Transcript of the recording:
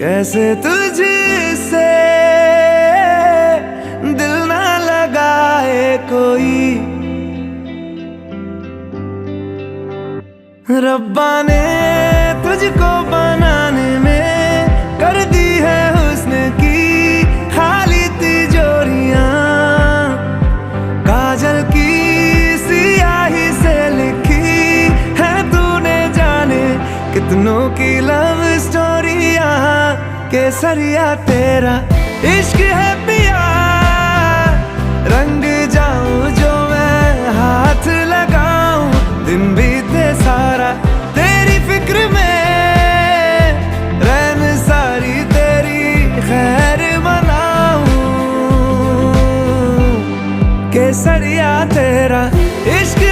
कैसे तुझसे दिल ना लगाए कोई। रब्बा ने तुझको बनाने में कर दी है हुस्न की खाली तिजोरियां। काजल की सियाही से लिखी है तूने जाने कितनों की लव स्टोरियां। केसरिया तेरा इश्क है पिया, रंग जाऊं जो मैं हाथ लगाऊं दिन भी